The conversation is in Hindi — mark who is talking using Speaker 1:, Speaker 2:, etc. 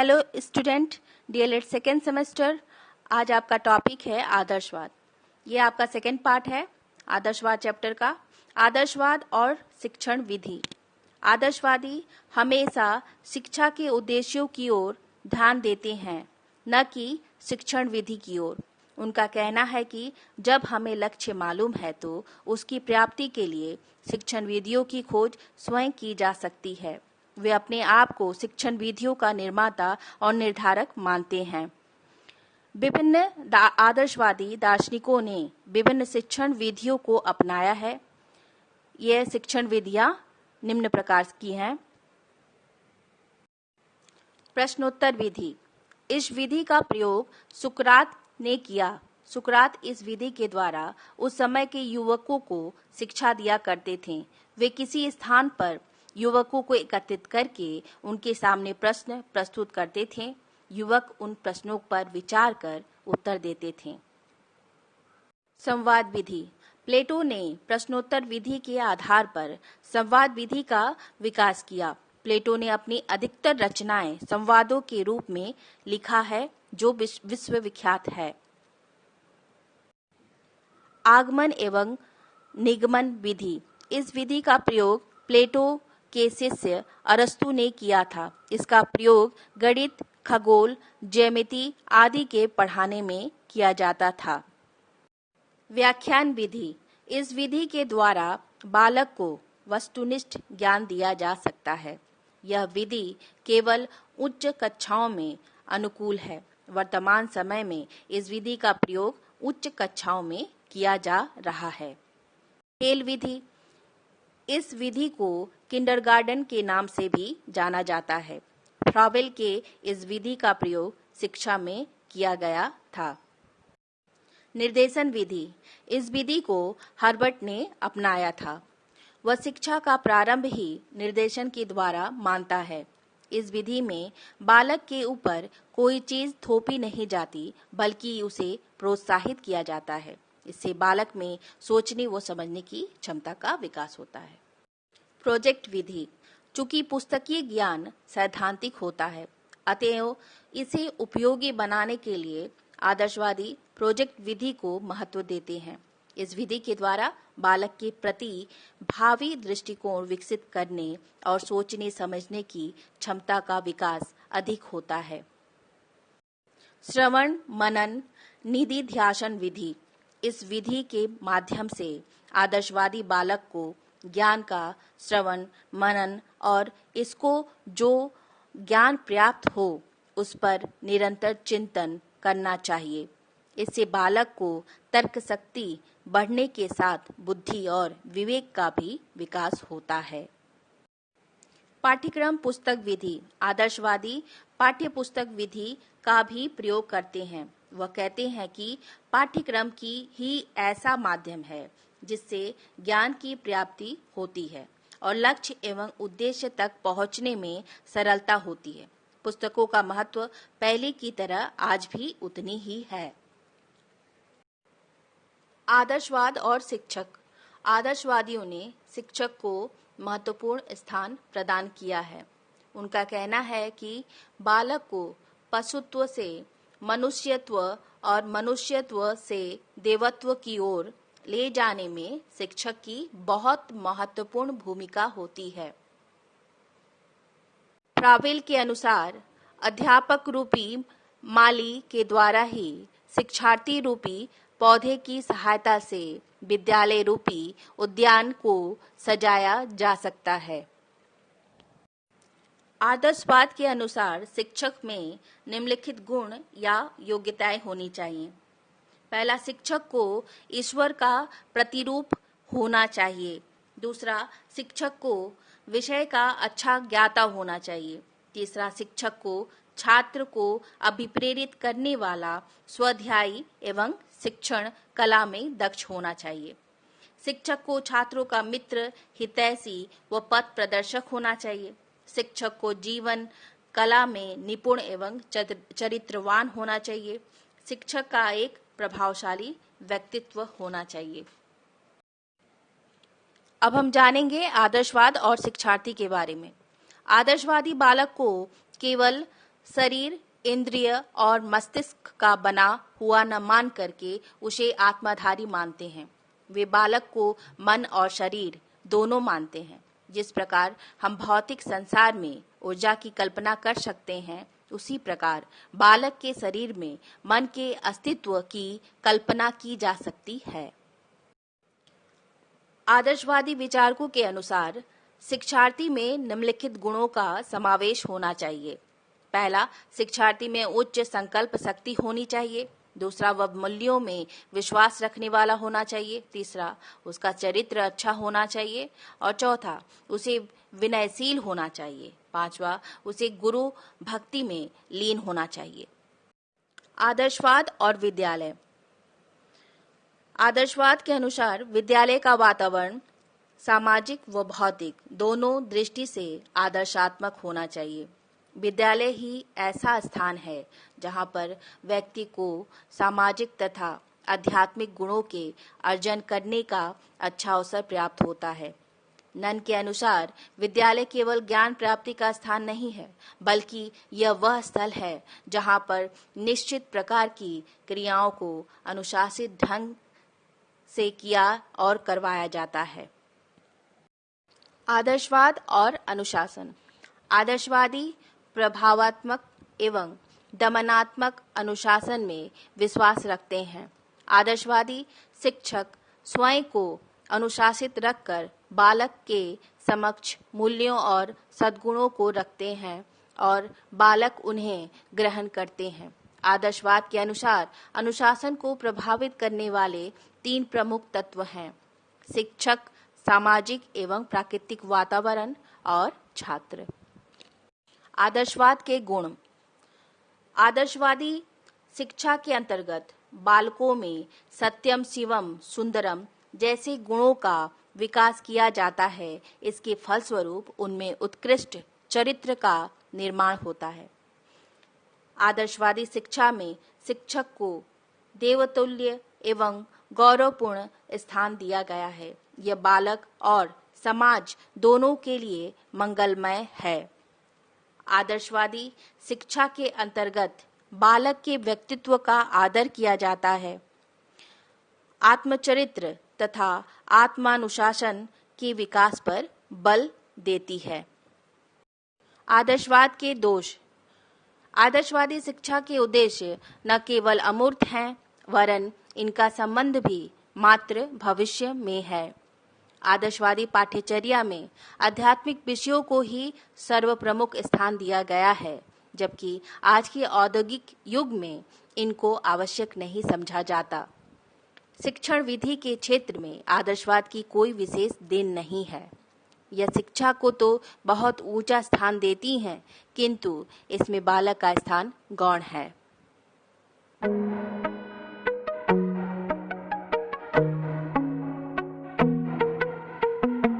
Speaker 1: Hello student, DElEd second semester. आज आपका टॉपिक है आदर्शवाद। ये आपका सेकेंड पार्ट है आदर्शवाद चैप्टर का। आदर्शवाद और शिक्षण विधि। आदर्शवादी हमेशा शिक्षा के उद्देश्यों की ओर ध्यान देते हैं, न कि शिक्षण विधि की ओर। उनका कहना है कि जब हमें लक्ष्य मालूम है तो उसकी प्राप्ति के लिए शिक्षण विधियों की खोज स्वयं की जा सकती है। वे अपने आप को शिक्षण विधियों का निर्माता और निर्धारक मानते हैं। विभिन्न आदर्शवादी दार्शनिकों ने विभिन्न शिक्षण विधियों को अपनाया है। ये शिक्षण विधियां निम्न प्रकार की हैं। प्रश्नोत्तर विधि। इस विधि का प्रयोग सुकरात ने किया। सुकरात इस विधि के द्वारा उस समय के युवकों को शिक्षा दिया करते थे। वे किसी स्थान पर युवकों को एकत्रित करके उनके सामने प्रश्न प्रस्तुत करते थे। युवक उन प्रश्नों पर विचार कर उत्तर देते थे। संवाद विधि। प्लेटो ने प्रश्नोत्तर विधि के आधार पर संवाद विधि का विकास किया। प्लेटो ने अपनी अधिकतर रचनाएं संवादों के रूप में लिखा है, जो विश्वविख्यात है। आगमन एवं निगमन विधि। इस विधि का प्रयोग प्लेटो के शिष्य अरस्तु ने किया था। इसका प्रयोग गणित, खगोल, ज्यामिति आदि के पढ़ाने में किया जाता था। व्याख्यान विधि। इस विधि के द्वारा बालक को वस्तुनिष्ठ ज्ञान दिया जा सकता है। यह विधि केवल उच्च कक्षाओं में अनुकूल है। वर्तमान समय में इस विधि का प्रयोग उच्च कक्षाओं में किया जा रहा है। खेल विधि। इस विधि को किंडरगार्टन के नाम से भी जाना जाता है। फ्रॉवेल के इस विधि का प्रयोग शिक्षा में किया गया था। निर्देशन विधि। इस विधि को हर्बर्ट ने अपनाया था। वह शिक्षा का प्रारंभ ही निर्देशन के द्वारा मानता है। इस विधि में बालक के ऊपर कोई चीज थोपी नहीं जाती, बल्कि उसे प्रोत्साहित किया जाता है। इससे बालक में सोचने व समझने की क्षमता का विकास होता है। प्रोजेक्ट विधि। चूंकि पुस्तकीय ज्ञान सैद्धांतिक होता है, अतएव इसे उपयोगी बनाने के लिए आदर्शवादी प्रोजेक्ट विधि को महत्व देते हैं। इस विधि के द्वारा बालक के प्रति भावी दृष्टिकोण विकसित करने और सोचने समझने की क्षमता का विकास अधिक होता है। श्रवण मनन निधिध्यासन विधि। इस विधि के माध्यम से आदर्शवादी बालक को ज्ञान का श्रवण मनन और इसको जो ज्ञान प्राप्त हो उस पर निरंतर चिंतन करना चाहिए। इससे बालक को तर्क शक्ति बढ़ने के साथ बुद्धि और विवेक का भी विकास होता है। पाठ्यक्रम पुस्तक विधि। आदर्शवादी पाठ्य पुस्तक विधि का भी प्रयोग करते हैं। वह कहते हैं कि पाठ्यक्रम की ही ऐसा माध्यम है जिससे ज्ञान की प्राप्ति होती है और लक्ष्य एवं उद्देश्य तक पहुंचने में सरलता होती है। पुस्तकों का महत्व पहले की तरह आज भी उतनी ही है। आदर्शवाद और शिक्षक। आदर्शवादियों ने शिक्षक को महत्वपूर्ण स्थान प्रदान किया है। उनका कहना है कि बालक को पशुत्व से मनुष्यत्व और मनुष्यत्व से देवत्व की ओर ले जाने में शिक्षक की बहुत महत्वपूर्ण भूमिका होती है। फ्रॉवेल के अनुसार अध्यापक रूपी माली के द्वारा ही शिक्षार्थी रूपी पौधे की सहायता से विद्यालय रूपी उद्यान को सजाया जा सकता है। आदर्शवाद के अनुसार शिक्षक में निम्नलिखित गुण या योग्यताएं होनी चाहिए। पहला, शिक्षक को ईश्वर का प्रतिरूप होना चाहिए। दूसरा, शिक्षक को विषय का अच्छा ज्ञाता होना चाहिए। तीसरा, शिक्षक को छात्र को अभिप्रेरित करने वाला स्वाध्यायी एवं शिक्षण कला में दक्ष होना चाहिए। शिक्षक को छात्रों का मित्र, हितैषी व पथ प्रदर्शक होना चाहिए। शिक्षक को जीवन कला में निपुण एवं चरित्रवान होना चाहिए। शिक्षक का एक प्रभावशाली व्यक्तित्व होना चाहिए। अब हम जानेंगे आदर्शवाद और शिक्षार्थी के बारे में। आदर्शवादी बालक को केवल शरीर, इंद्रिय और मस्तिष्क का बना हुआ न मान करके उसे आत्माधारी मानते हैं। वे बालक को मन और शरीर दोनों मानते हैं। जिस प्रकार हम भौतिक संसार में ऊर्जा की कल्पना कर सकते हैं, उसी प्रकार बालक के शरीर में मन के अस्तित्व की कल्पना की जा सकती है। आदर्शवादी विचारकों के अनुसार शिक्षार्थी में निम्नलिखित गुणों का समावेश होना चाहिए। पहला, शिक्षार्थी में उच्च संकल्प शक्ति होनी चाहिए। दूसरा, वह मूल्यों में विश्वास रखने वाला होना चाहिए। तीसरा, उसका चरित्र अच्छा होना चाहिए। और चौथा, उसे विनयशील होना चाहिए। पांचवा, उसे गुरु भक्ति में लीन होना चाहिए। आदर्शवाद और विद्यालय। आदर्शवाद के अनुसार विद्यालय का वातावरण सामाजिक व भौतिक दोनों दृष्टि से आदर्शात्मक होना चाहिए। विद्यालय ही ऐसा स्थान है जहाँ पर व्यक्ति को सामाजिक तथा आध्यात्मिक गुणों के अर्जन करने का अच्छा अवसर प्राप्त होता है। नन के अनुसार विद्यालय केवल ज्ञान प्राप्ति का स्थान नहीं है, बल्कि यह वह स्थल है जहाँ पर निश्चित प्रकार की क्रियाओं को अनुशासित ढंग से किया और करवाया जाता है। आदर्शवाद और अनुशासन। आदर्शवादी प्रभावात्मक एवं दमनात्मक अनुशासन में विश्वास रखते हैं। आदर्शवादी शिक्षक स्वयं को अनुशासित रखकर बालक के समक्ष मूल्यों और सद्गुणों को रखते हैं और बालक उन्हें ग्रहण करते हैं। आदर्शवाद के अनुसार अनुशासन को प्रभावित करने वाले 3 प्रमुख तत्व हैं: शिक्षक, सामाजिक एवं प्राकृतिक वातावरण और छात्र। आदर्शवाद के गुण। आदर्शवादी शिक्षा के अंतर्गत बालकों में सत्यम, शिवम, सुंदरम जैसे गुणों का विकास किया जाता है। इसके फलस्वरूप उनमें उत्कृष्ट चरित्र का निर्माण होता है। आदर्शवादी शिक्षा में शिक्षक को देवतुल्य एवं गौरवपूर्ण स्थान दिया गया है। यह बालक और समाज दोनों के लिए मंगलमय है। आदर्शवादी शिक्षा के अंतर्गत बालक के व्यक्तित्व का आदर किया जाता है। आत्मचरित्र तथा आत्मानुशासन के विकास पर बल देती है। आदर्शवाद के दोष। आदर्शवादी शिक्षा के उद्देश्य न केवल अमूर्त हैं, वरन इनका संबंध भी मात्र भविष्य में है। आदर्शवादी पाठ्यचर्या में आध्यात्मिक विषयों को ही सर्वप्रमुख स्थान दिया गया है, जबकि आज के औद्योगिक युग में इनको आवश्यक नहीं समझा जाता। शिक्षण विधि के क्षेत्र में आदर्शवाद की कोई विशेष देन नहीं है। यह शिक्षा को तो बहुत ऊंचा स्थान देती हैं, किंतु इसमें बालक का स्थान गौण है।